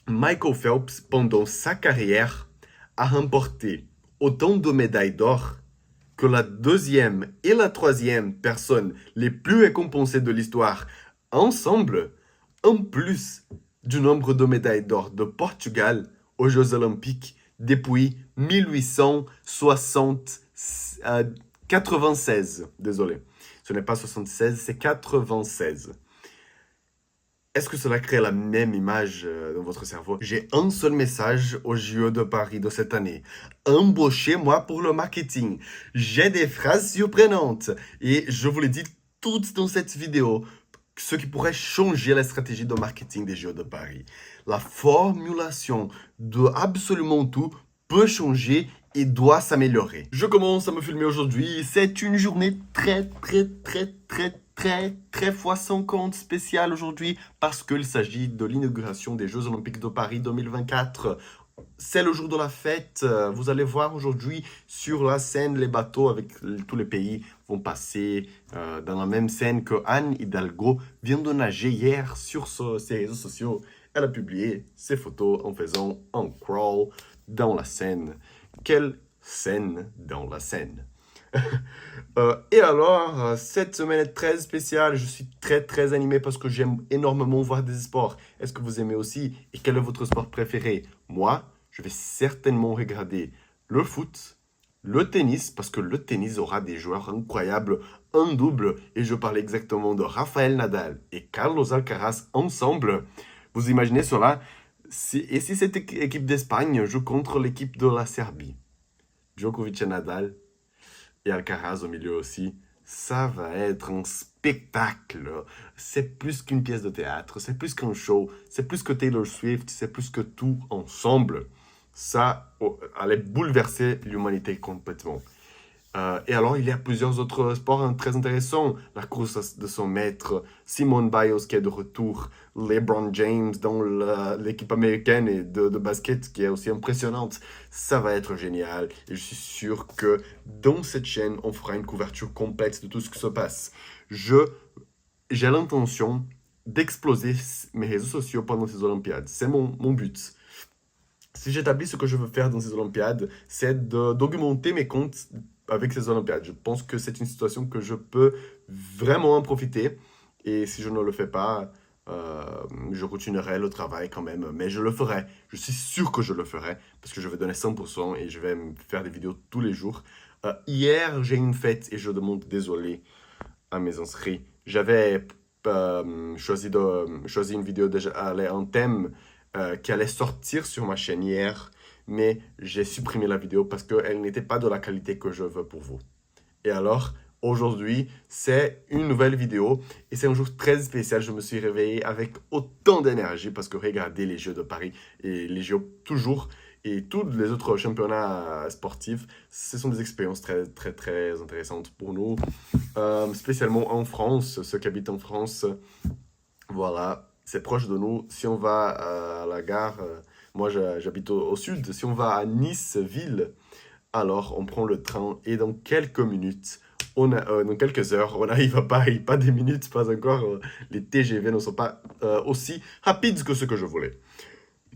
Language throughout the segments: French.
Michael Phelps, pendant sa carrière, a remporté autant de médailles d'or que la deuxième et la troisième personne les plus récompensées de l'histoire ensemble, en plus du nombre de médailles d'or de Portugal aux Jeux Olympiques depuis 1896. Désolé, ce n'est pas 76, c'est 96. Est-ce que cela crée la même image dans votre cerveau? J'ai un seul message aux JO de Paris de cette année. Embauchez-moi pour le marketing. J'ai des phrases surprenantes et je vous les dis toutes dans cette vidéo, ce qui pourrait changer la stratégie de marketing des JO de Paris. La formulation de absolument tout peut changer et doit s'améliorer. Je commence à me filmer aujourd'hui. C'est une journée très fois 50 spéciale aujourd'hui parce qu'il s'agit de l'inauguration des Jeux Olympiques de Paris 2024. C'est le jour de la fête. Vous allez voir aujourd'hui sur la scène, les bateaux avec tous les pays vont passer dans la même scène que Anne Hidalgo vient de nager hier sur ses réseaux sociaux. Elle a publié ses photos en faisant un crawl dans la Seine. Quelle scène dans la Seine! Et alors, cette semaine est très spéciale. Je suis très animé parce que j'aime énormément voir des sports. Est-ce que vous aimez aussi? Et quel est votre sport préféré? Moi, je vais certainement regarder le foot, le tennis, parce que le tennis aura des joueurs incroyables, un double. Et je parle exactement de Rafael Nadal et Carlos Alcaraz ensemble. Vous imaginez cela? Et si cette équipe d'Espagne joue contre l'équipe de la Serbie? Djokovic et Nadal et Alcaraz au milieu aussi, ça va être un spectacle. C'est plus qu'une pièce de théâtre, c'est plus qu'un show, c'est plus que Taylor Swift, c'est plus que tout ensemble. Ça allait bouleverser l'humanité complètement. Et alors, il y a plusieurs autres sports très intéressants. La course de 100 mètres, Simone Biles qui est de retour, LeBron James dans l'équipe américaine et de basket qui est aussi impressionnante. Ça va être génial. Et je suis sûr que dans cette chaîne, on fera une couverture complète de tout ce qui se passe. J'ai l'intention d'exploser mes réseaux sociaux pendant ces Olympiades. C'est mon but. Si j'établis ce que je veux faire dans ces Olympiades, c'est d'augmenter mes comptes avec ces Olympiades. Je pense que c'est une situation que je peux vraiment en profiter. Et si je ne le fais pas, je continuerai le travail quand même. Mais je le ferai. Je suis sûr que je le ferai parce que je vais donner 100% et je vais faire des vidéos tous les jours. Hier, j'ai une fête et je demande désolé à mes inscrits. J'avais choisi une vidéo déjà un thème qui allait sortir sur ma chaîne hier, mais j'ai supprimé la vidéo parce qu'elle n'était pas de la qualité que je veux pour vous. Et alors, aujourd'hui, c'est une nouvelle vidéo et c'est un jour très spécial. Je me suis réveillé avec autant d'énergie parce que regardez les Jeux de Paris et les Jeux toujours et tous les autres championnats sportifs, ce sont des expériences très intéressantes pour nous, spécialement en France, ceux qui habitent en France. Voilà, c'est proche de nous. Si on va à la gare, moi j'habite au sud, si on va à Nice, ville, alors on prend le train et dans quelques minutes, dans quelques heures, on arrive à Paris. Pas des minutes, pas encore. Les TGV ne sont pas aussi rapides que ce que je voulais.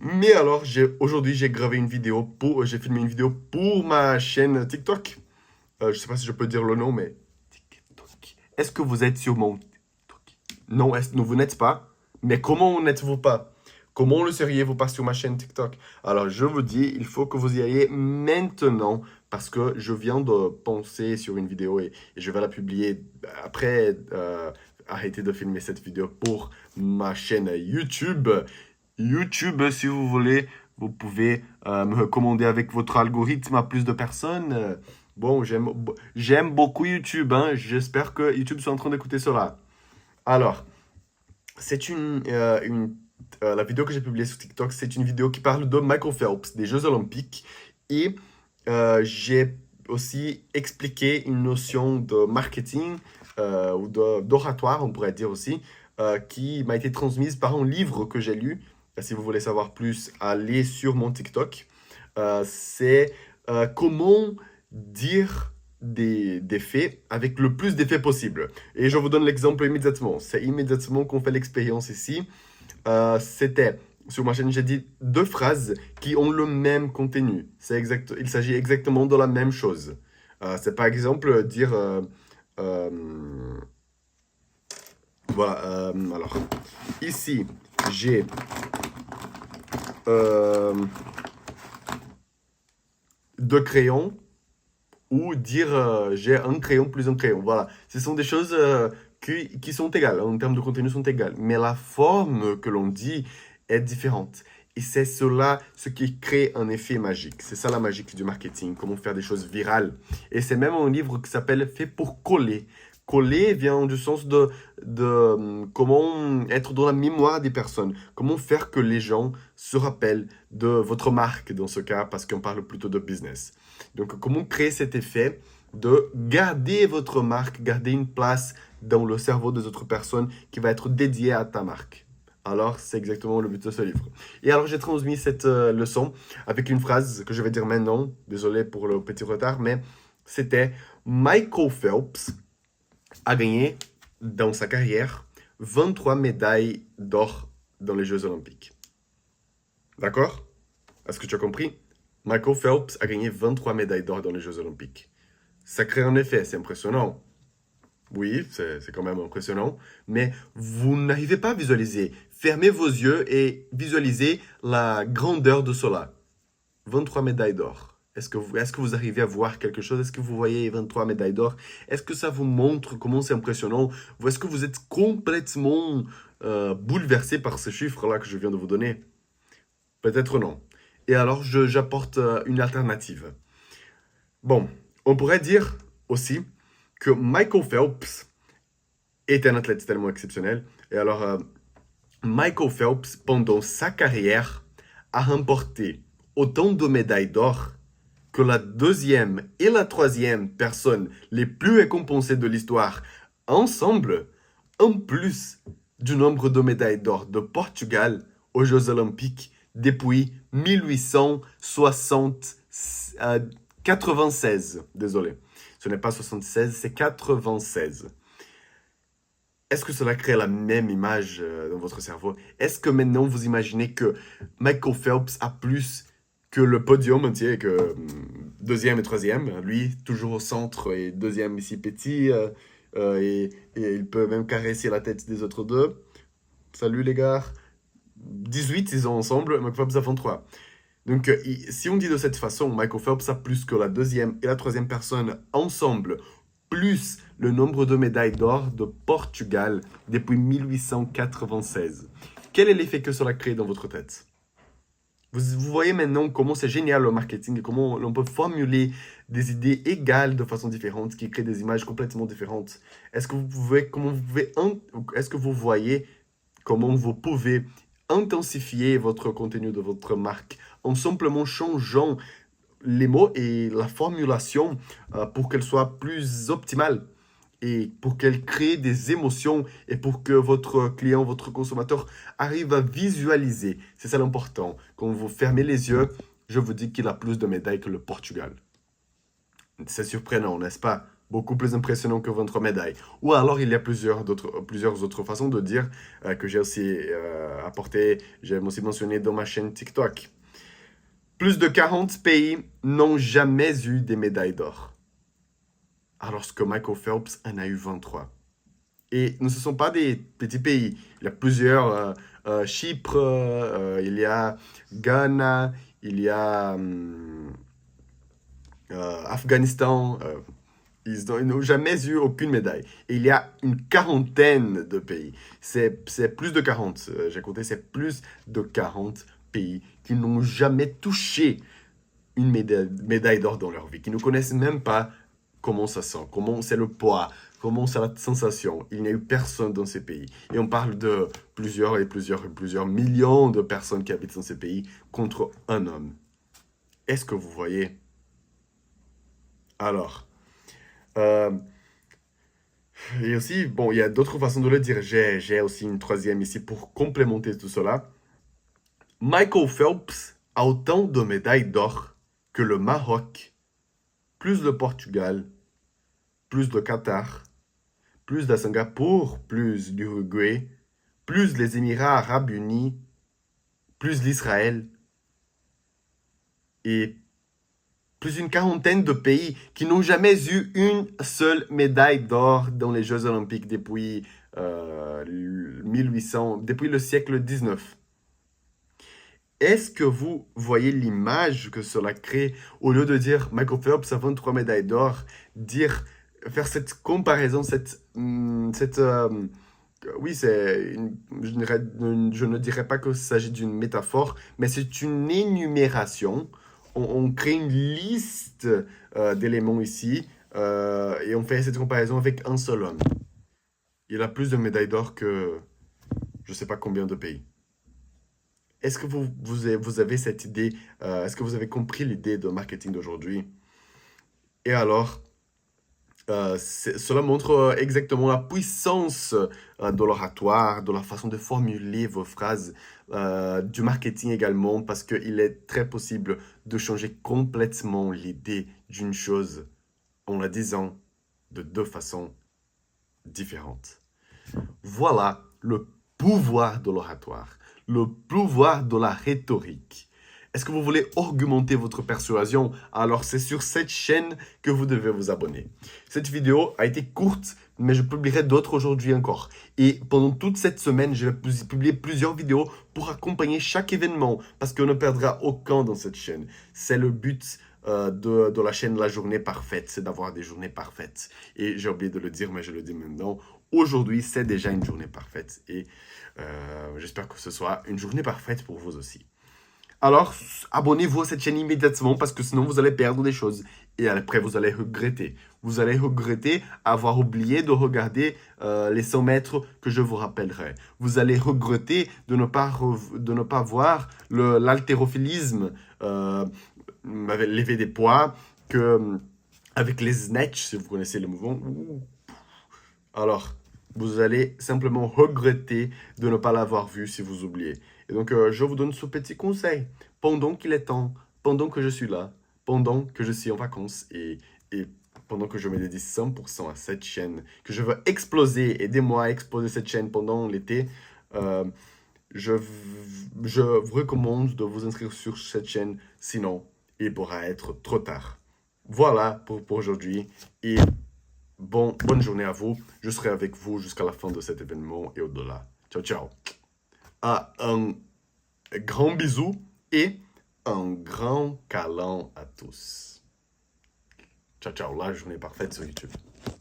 Mais alors, aujourd'hui, j'ai filmé une vidéo pour ma chaîne TikTok. Je ne sais pas si je peux dire le nom, mais TikTok. Est-ce que vous êtes sur mon TikTok? Non, vous n'êtes pas. Mais comment n'êtes-vous pas? Comment le seriez-vous pas sur ma chaîne TikTok? Alors, je vous dis, il faut que vous y ayez maintenant parce que je viens de penser sur une vidéo et je vais la publier après arrêter de filmer cette vidéo pour ma chaîne YouTube. YouTube, si vous voulez, vous pouvez me recommander avec votre algorithme à plus de personnes. Bon, j'aime beaucoup YouTube, hein. J'espère que YouTube soit en train d'écouter cela. Alors, c'est la vidéo que j'ai publiée sur TikTok, c'est une vidéo qui parle de Michael Phelps, des Jeux Olympiques. Et j'ai aussi expliqué une notion de marketing ou d'oratoire, on pourrait dire aussi, qui m'a été transmise par un livre que j'ai lu. Si vous voulez savoir plus, allez sur mon TikTok. C'est comment dire des faits avec le plus d'effets possible. Et je vous donne l'exemple immédiatement. C'est immédiatement qu'on fait l'expérience ici. C'était sur ma chaîne, j'ai dit deux phrases qui ont le même contenu. Il s'agit exactement de la même chose. C'est par exemple dire... euh, voilà, alors, ici, j'ai deux crayons ou dire j'ai un crayon plus un crayon. Voilà, ce sont des choses qui sont égales, en termes de contenu sont égales. Mais la forme que l'on dit est différente. Et c'est cela ce qui crée un effet magique. C'est ça la magie du marketing, comment faire des choses virales. Et c'est même un livre qui s'appelle Fait pour coller. Coller vient du sens de comment être dans la mémoire des personnes, comment faire que les gens se rappellent de votre marque dans ce cas, parce qu'on parle plutôt de business. Donc, comment créer cet effet de garder votre marque, garder une place dans le cerveau des autres personnes qui va être dédiée à ta marque. Alors, c'est exactement le but de ce livre. Et alors, j'ai transmis cette leçon avec une phrase que je vais dire maintenant. Désolé pour le petit retard, mais c'était Michael Phelps a gagné dans sa carrière 23 médailles d'or dans les Jeux Olympiques. D'accord? Est-ce que tu as compris? Michael Phelps a gagné 23 médailles d'or dans les Jeux Olympiques. Ça crée un effet, c'est impressionnant. Oui, c'est quand même impressionnant, mais vous n'arrivez pas à visualiser. Fermez vos yeux et visualisez la grandeur de cela. 23 médailles d'or. Est-ce que vous arrivez à voir quelque chose? Est-ce que vous voyez 23 médailles d'or? Est-ce que ça vous montre comment c'est impressionnant? Ou est-ce que vous êtes complètement bouleversé par ce chiffre-là que je viens de vous donner? Peut-être non. Et alors, j'apporte une alternative. Bon, on pourrait dire aussi que Michael Phelps est un athlète tellement exceptionnel. Et alors, Michael Phelps, pendant sa carrière, a remporté autant de médailles d'or que la deuxième et la troisième personne les plus récompensées de l'histoire ensemble, en plus du nombre de médailles d'or de Portugal aux Jeux Olympiques depuis 1896. Désolé, ce n'est pas 76, c'est 96. Est-ce que cela crée la même image dans votre cerveau? Est-ce que maintenant vous imaginez que Michael Phelps a plus que le podium entier, que deuxième et troisième, lui toujours au centre et deuxième ici petit, et il peut même caresser la tête des autres deux. Salut les gars. 18 ils ont ensemble, Michael Phelps a 23. Donc si on dit de cette façon, Michael Phelps a plus que la deuxième et la troisième personne ensemble, plus le nombre de médailles d'or de Portugal depuis 1896. Quel est l'effet que cela crée dans votre tête? Vous voyez maintenant comment c'est génial le marketing et comment l'on peut formuler des idées égales de façon différente qui créent des images complètement différentes. Est-ce que vous voyez comment vous pouvez intensifier votre contenu de votre marque en simplement changeant les mots et la formulation pour qu'elle soit plus optimale et pour qu'elle crée des émotions et pour que votre client, votre consommateur arrive à visualiser. C'est ça l'important. Quand vous fermez les yeux, je vous dis qu'il a plus de médailles que le Portugal. C'est surprenant, n'est-ce pas? Beaucoup plus impressionnant que 23 médailles. Ou alors, il y a plusieurs autres façons de dire que j'ai aussi apporté, j'ai aussi mentionné dans ma chaîne TikTok. Plus de 40 pays n'ont jamais eu des médailles d'or, alors que Michael Phelps en a eu 23. Et ce ne sont pas des petits pays. Il y a plusieurs, Chypre, il y a Ghana, il y a Afghanistan. Ils n'ont jamais eu aucune médaille. Et il y a une quarantaine de pays. C'est plus de 40. J'ai compté, c'est plus de 40 pays qui n'ont jamais touché une médaille d'or dans leur vie, qui ne connaissent même pas comment ça sent, comment c'est le poids, comment c'est la sensation. Il n'y a eu personne dans ces pays. Et on parle de plusieurs millions de personnes qui habitent dans ces pays contre un homme. Est-ce que vous voyez? Alors, et aussi, bon, il y a d'autres façons de le dire. J'ai aussi une troisième ici pour complémenter tout cela. Michael Phelps a autant de médailles d'or que le Maroc, plus le Portugal, plus le Qatar, plus de Singapour, plus l'Uruguay, plus les Émirats Arabes Unis, plus l'Israël et plus d'une quarantaine de pays qui n'ont jamais eu une seule médaille d'or dans les Jeux Olympiques depuis 1800, depuis le siècle 19. Est-ce que vous voyez l'image que cela crée au lieu de dire Michael Phelps a 23 médailles d'or, faire cette comparaison, oui, je ne dirais pas qu'il s'agit d'une métaphore, mais c'est une énumération. On crée une liste d'éléments ici et on fait cette comparaison avec un seul homme. Il a plus de médailles d'or que je ne sais pas combien de pays. Est-ce que vous avez cette idée, est-ce que vous avez compris l'idée de marketing d'aujourd'hui? Et alors, cela montre exactement la puissance de l'oratoire, de la façon de formuler vos phrases, du marketing également, parce qu'il est très possible de changer complètement l'idée d'une chose en la disant de deux façons différentes. Voilà le pouvoir de l'oratoire, le pouvoir de la rhétorique. Est-ce que vous voulez augmenter votre persuasion? Alors c'est sur cette chaîne que vous devez vous abonner. Cette vidéo a été courte, mais je publierai d'autres aujourd'hui encore. Et pendant toute cette semaine, je vais publier plusieurs vidéos pour accompagner chaque événement, parce qu'on ne perdra aucun dans cette chaîne. C'est le but de la chaîne La Journée Parfaite, c'est d'avoir des journées parfaites. Et j'ai oublié de le dire, mais je le dis maintenant. Aujourd'hui, c'est déjà une journée parfaite. Et j'espère que ce soit une journée parfaite pour vous aussi. Alors, abonnez-vous à cette chaîne immédiatement parce que sinon vous allez perdre des choses. Et après, vous allez regretter. Vous allez regretter avoir oublié de regarder les 100 mètres que je vous rappellerai. Vous allez regretter de ne pas voir l'haltérophilisme, lever des poids, avec les snatchs, si vous connaissez le mouvement. Alors, vous allez simplement regretter de ne pas l'avoir vu si vous oubliez. Et donc, je vous donne ce petit conseil. Pendant qu'il est temps, pendant que je suis là, pendant que je suis en vacances et pendant que je me dédie 100% à cette chaîne, que je veux exploser, aidez-moi à exploser cette chaîne pendant l'été, je vous recommande de vous inscrire sur cette chaîne, sinon il pourra être trop tard. Voilà pour aujourd'hui et bonne journée à vous. Je serai avec vous jusqu'à la fin de cet événement et au-delà. Ciao, ciao. Un grand bisou et un grand câlin à tous. Ciao, ciao. La journée parfaite sur YouTube.